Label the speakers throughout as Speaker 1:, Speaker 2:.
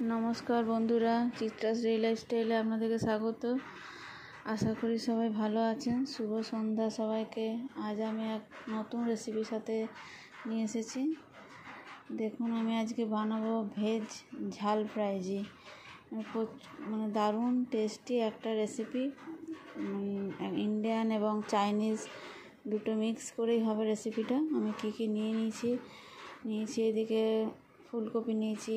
Speaker 1: নমস্কার বন্ধুরা, চিত্রাস ডেইলি লাইফস্টাইলে আপনাদেরকে স্বাগত। আশা করি সবাই ভালো আছেন। শুভ সন্ধ্যা সবাইকে। আজ আমি এক নতুন রেসিপির সাথে নিয়ে এসেছি। দেখুন, আমি আজকে বানাবো ভেজ ঝাল ফ্রাইজি। মানে দারুণ টেস্টি একটা রেসিপি। ইন্ডিয়ান এবং চাইনিজ দুটো মিক্স করেই হবে রেসিপিটা। আমি কী নিয়েছি এদিকে ফুলকপি নিয়েছি,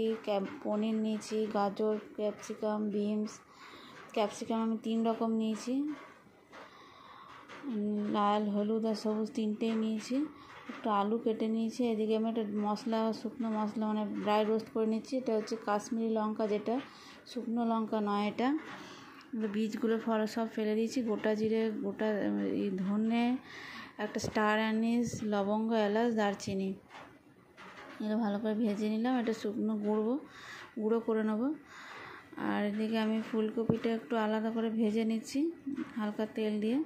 Speaker 1: পনির নিয়েছি, গাজর, ক্যাপসিকাম, বিনস। ক্যাপসিকাম আমি 3 রকম নিয়েছি, লাল, হলুদ আর সবুজ তিনটেই নিয়েছি। একটু আলু কেটে নিয়েছি। এদিকে আমি একটা শুকনো মশলা মানে ড্রাই রোস্ট করে নিচ্ছি। এটা হচ্ছে কাশ্মীরি লঙ্কা, যেটা শুকনো লঙ্কা নয়। এটা বীজগুলো সব ফেলে দিয়েছি। গোটা জিরে, গোটা ধনে, একটা স্টার অ্যানিস, লবঙ্গ, এলাচ, দারচিনি, এটা ভালো করে ভেজে নিলাম। এটা শুকনো গুঁড়ো করে নেবো। আর এদিকে আমি ফুলকপিটা একটু আলাদা করে ভেজে নিচ্ছি হালকা তেল দিয়ে।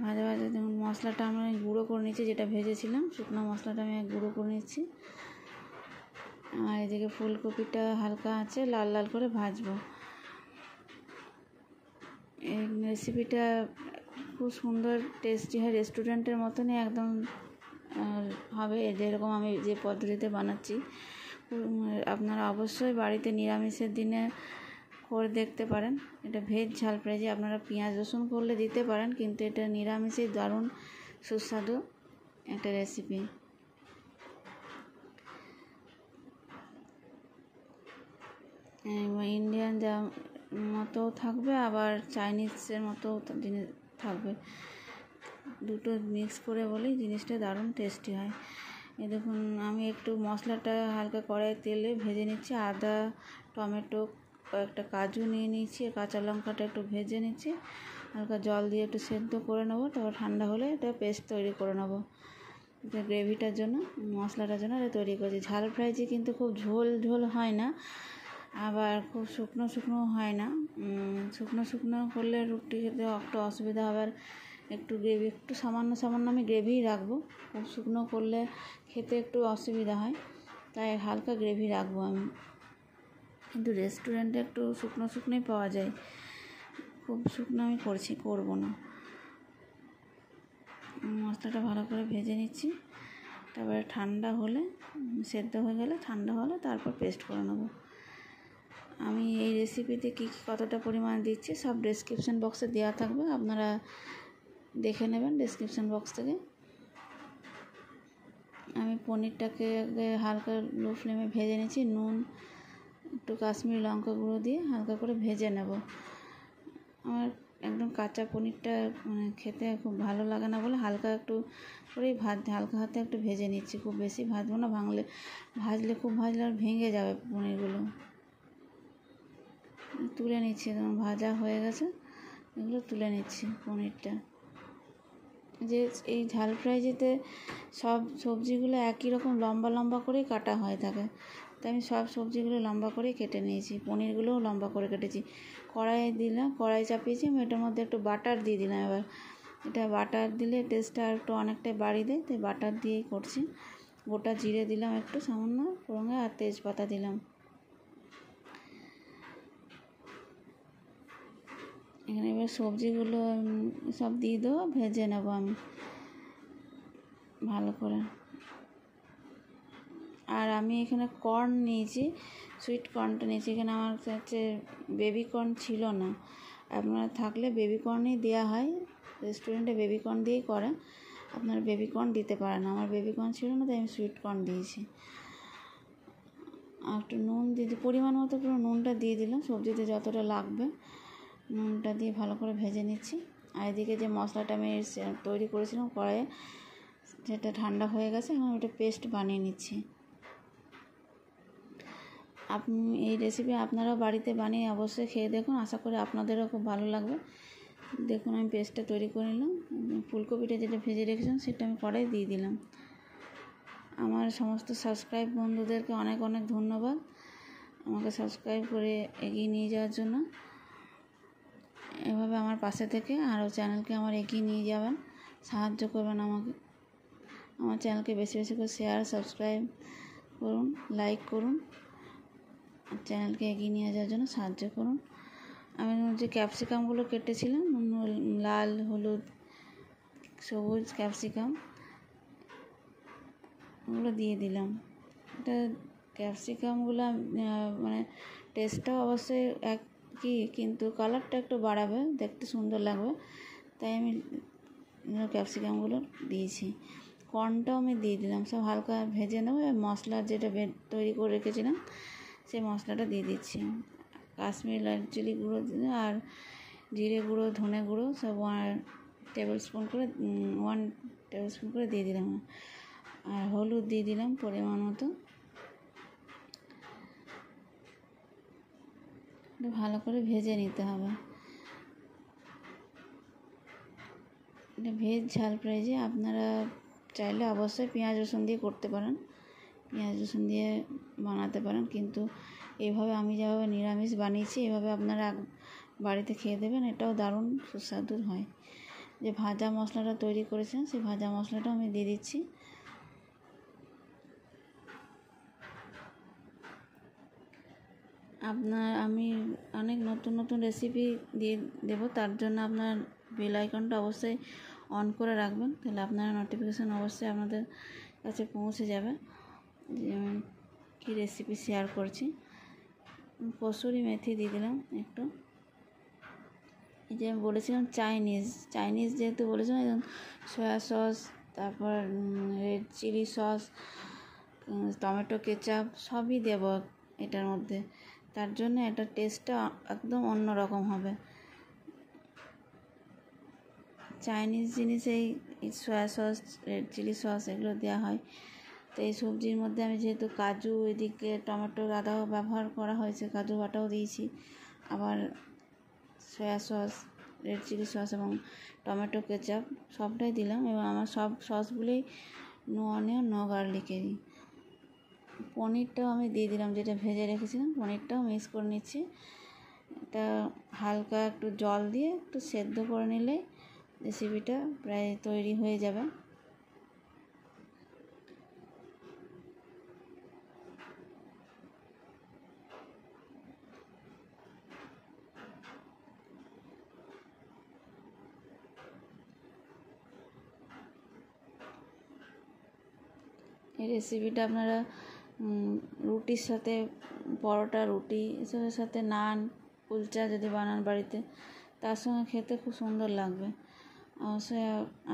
Speaker 1: ভাজা যেমন মশলাটা আমি গুঁড়ো করে নিচ্ছি, যেটা ভেজেছিলাম শুকনো মশলাটা আমি গুঁড়ো করে নিচ্ছি। আর এদিকে ফুলকপিটা হালকা আছে লাল লাল করে ভাজবো। এই রেসিপিটা খুব সুন্দর টেস্টি হয়, রেস্টুরেন্টের মতনই একদম হবে। যেরকম আমি যে পদ্ধতিতে বানাচ্ছি, আপনারা অবশ্যই বাড়িতে নিরামিষের দিনে করে দেখতে পারেন। এটা ভেজ ঝাল ফ্রাইজি। আপনারা পেঁয়াজ রসুন করলে দিতে পারেন, কিন্তু এটা নিরামিষেই দারুণ সুস্বাদু একটা রেসিপি। ইন্ডিয়ান যা মতো থাকবে, আবার চাইনিজের মতো জিনিস থাকবে। দুটো মিক্স করে বলেই জিনিসটা দারুণ টেস্টি হয়। এই দেখুন, আমি একটু মশলাটা হালকা কড়াই তেলে ভেজে নিচ্ছি। আদা, টমেটো, কয়েকটা কাজু নিয়ে নিচ্ছি। কাঁচা লঙ্কাটা একটু ভেজে নিচ্ছি। হালকা জল দিয়ে একটু সেদ্ধ করে নেবো। তারপর ঠান্ডা হলে এটা পেস্ট তৈরি করে নেবো। এটা গ্রেভিটার জন্য, মশলাটার জন্য এটা তৈরি করেছি। ঝাল ফ্রাইজি কিন্তু খুব ঝোল হয় না, আবার খুব শুকনো হয় না। শুকনো করলে রুটি খেতে একটু অসুবিধা হবে। আর একটু গ্রেভি, একটু সামান্য আমি গ্রেভিই রাখবো। খুব শুকনো করলে খেতে একটু অসুবিধা হয়, তাই হালকা গ্রেভি রাখবো আমি। কিন্তু রেস্টুরেন্টে একটু শুকনোই পাওয়া যায়, খুব শুকনো আমি করবো না। মশলাটা ভালো করে ভেজে নিচ্ছি। তারপরে ঠান্ডা হলে, সেদ্ধ হয়ে গেলে, ঠান্ডা হলে তারপর পেস্ট করে নেবো। আমি এই রেসিপিতে কতটা পরিমাণ দিচ্ছি সব ডেসক্রিপশন বক্সে দেওয়া থাকবে, আপনারা দেখে নেবেন ডেসক্রিপশন বক্স থেকে। আমি পনিরটাকে হালকা লো ফ্লেমে ভেজে নিচ্ছি। নুন, একটু কাশ্মীরি লঙ্কা গুঁড়ো দিয়ে হালকা করে ভেজে নেব। আমার একদম কাঁচা পনিরটা খেতে খুব ভালো লাগে না বলে হালকা একটু করেই হালকা হাতে একটু ভেজে নিচ্ছি। খুব বেশি ভাজবো না, ভাজলে আর ভেঙে যাবে পনিরগুলো। তুলে নিচ্ছি, যেমন ভাজা হয়ে গেছে, এগুলো তুলে নিচ্ছি পনিরটা। যে এই ঝাল ফ্রাইজিতে সব সবজিগুলো একই রকম লম্বা করেই কাটা হয়ে থাকে, তাই আমি সব সবজিগুলো লম্বা করেই কেটে নিয়েছি। পনিরগুলোও লম্বা করে কেটেছি। কড়াই চাপিয়েছি। আমি এটার মধ্যে একটু বাটার দিয়ে দিলাম। এবার এটা বাটার দিলে টেস্টটা একটু অনেকটাই বাড়িয়ে দেয়, তাই বাটার দিয়েই করছি। গোটা জিরে দিলাম একটু সামান্য ফোড়নে, আর তেজপাতা দিলাম। এখানে এবার সবজিগুলো সব দিয়ে দেবো, ভেজে নেবো আমি ভালো করে। আর আমি এখানে কর্ন নিয়েছি, সুইট কর্নটা নিয়েছি। এখানে আমার কাছে বেবি কর্ন ছিল না। আপনারা থাকলে বেবি কর্নই দেওয়া হয়, রেস্টুরেন্টে বেবি কর্ন দিয়েই করে, আপনারা বেবি কর্ন দিতে পারেন। আমার বেবি কর্ন ছিল না, তাই আমি সুইট কর্ন দিয়েছি। আর একটু নুন দিয়ে পরিমাণ মতো পুরো নুনটা দিয়ে দিলাম, সবজিতে যতটা লাগবে নুনটা দিয়ে ভালো করে ভেজে নিচ্ছি। আর এদিকে যে মশলাটা আমি তৈরি করেছিলাম কড়াইয়ে, সেটা ঠান্ডা হয়ে গেছে। এখন ওটা পেস্ট বানিয়ে নিচ্ছি। আপনি এই রেসিপি আপনারাও বাড়িতে বানিয়ে অবশ্যই খেয়ে দেখুন, আশা করি আপনাদেরও খুব ভালো লাগবে। দেখুন, আমি পেস্টটা তৈরি করে নিলাম। ফুলকপিটা যেটা ভেজে রেখেছিলাম সেটা আমি কড়াই দিয়ে দিলাম। আমার সমস্ত সাবস্ক্রাইব বন্ধুদেরকে অনেক ধন্যবাদ, আমাকে সাবস্ক্রাইব করে এগিয়ে নিয়ে যাওয়ার জন্য। এভাবে আমার পাশে থেকে আরও চ্যানেলকে আমার এগিয়ে নিয়ে যাবেন, সাহায্য করবেন আমাকে। আমার চ্যানেলকে বেশি করে শেয়ার, সাবস্ক্রাইব করুন, লাইক করুন। চ্যানেলকে এগিয়ে নিয়ে যাওয়ার জন্য সাহায্য করুন। আমি যে ক্যাপসিকামগুলো কেটেছিলাম, লাল, হলুদ, সবুজ ক্যাপসিকাম, ওগুলো দিয়ে দিলাম। এটা ক্যাপসিকামগুলো মানে টেস্টটাও অবশ্যই একই, কিন্তু কালারটা একটু বাড়াবে, দেখতে সুন্দর লাগবে, তাই আমি ক্যাপসিকামগুলো দিয়েছি। কর্নটাও আমি দিয়ে দিলাম, সব হালকা ভেজে নেবো। মশলা যেটা তৈরি করে রেখেছিলাম সেই মশলাটা দিয়ে দিচ্ছি। কাশ্মীরি লাল চিলি গুঁড়ো আর জিরে গুঁড়ো, ধনে গুঁড়ো সব 1 টেবিল স্পুন করে দিয়ে দিলাম। আর হলুদ দিয়ে দিলাম পরিমাণ মতো। ভালো করে ভেজে নিতে হবে। এটা ভেজ ঝাল ফ্রাইজে আপনারা চাইলে অবশ্যই পেঁয়াজ রসুন দিয়ে করতে পারেন, পেঁয়াজ রসুন দিয়ে বানাতে পারেন, কিন্তু এইভাবে আমি যেভাবে নিরামিষ বানিয়েছি এভাবে আপনারা বাড়িতে খেয়ে দেবেন, এটাও দারুণ সুস্বাদু হয়। যে ভাজা মশলাটা তৈরি করেছেন সেই ভাজা মশলাটা আমি দিয়ে দিচ্ছি। আমি অনেক নতুন নতুন রেসিপি দিয়ে দেবো, তার জন্য আপনার বেল আইকনটা অবশ্যই অন করে রাখবেন, তাহলে আপনারা নোটিফিকেশান অবশ্যই আপনাদের কাছে পৌঁছে যাবে যে আমি কী রেসিপি শেয়ার করছি। কসুরি মেথি দিয়ে দিলাম একটু। এই যে আমি বলেছিলাম চাইনিজ যেহেতু বলেছিলাম, সয়া সস, তারপর red chilli sauce, tomato ketchup সবই দেব এটার মধ্যে, তার জন্য এটার টেস্টটা একদম অন্য রকম হবে। চাইনিজ জিনিসে এই soya sauce, red chilli sauce এগুলো দেওয়া হয়। তো এই সবজির মধ্যে আমি যেহেতু কাজু, এদিকে টমেটো আদাও ব্যবহার করা হয়েছে, কাজু বাটাও দিয়েছি, আবার soya sauce, red chilli sauce এবং টমেটো কেচাপ সবটাই দিলাম। এবং আমার সব সসগুলোই নো অনিয়ন নো গার্লিকেরই। পনিরটাও আমি দিয়ে দিলাম, যেটা ভেজে রেখেছিলাম, পনিরটাও মিক্স করে নিচ্ছি। এটা হালকা একটু জল দিয়ে একটু সেদ্ধ করে নিলে রেসিপিটা প্রায় তৈরি হয়ে যাবে। এই রেসিপিটা আপনারা রুটির সাথে, পরোটা, রুটি এসবের সাথে, নান, কুলচা যদি বানান বাড়িতে, তার সঙ্গে খেতে খুব সুন্দর লাগবে। অবশ্যই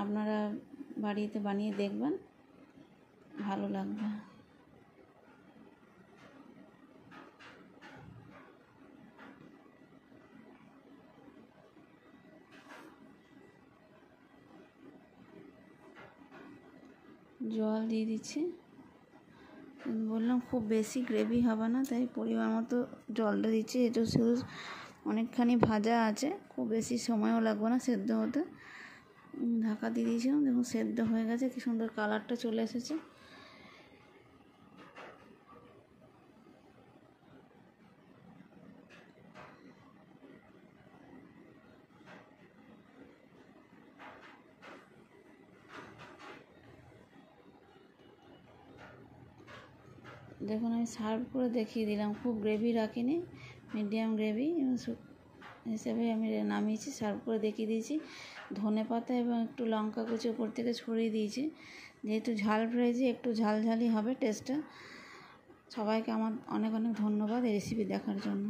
Speaker 1: আপনারা বাড়িতে বানিয়ে দেখবেন, ভালো লাগবে। জল দিয়ে দিচ্ছি, বললাম খুব বেশি গ্রেভি হবে না, তাই পরিমাণ মতো জলটা দিচ্ছি। এটা শুধু অনেকখানি ভাজা আছে, খুব বেশি সময়ও লাগবে না সেদ্ধ হতে। ঢাকা দিয়ে দিয়েছিলাম, দেখুন সেদ্ধ হয়ে গেছে, কি সুন্দর কালারটা চলে এসেছে। দেখুন আমি সার্ভ করে দেখিয়ে দিলাম, খুব গ্রেভি রাখিনি, মিডিয়াম গ্রেভি হিসেবে আমি নামিয়েছি, সার্ভ করে দেখিয়ে দিয়েছি। ধনেপাতা এবং একটু লঙ্কা কুচি উপর থেকে ছড়িয়ে দিয়েছি, যেহেতু ঝাল ফ্রাইজে একটু ঝালঝালি হবে টেস্টটা। সবাইকে আমার অনেক অনেক ধন্যবাদ এই রেসিপি দেখার জন্য।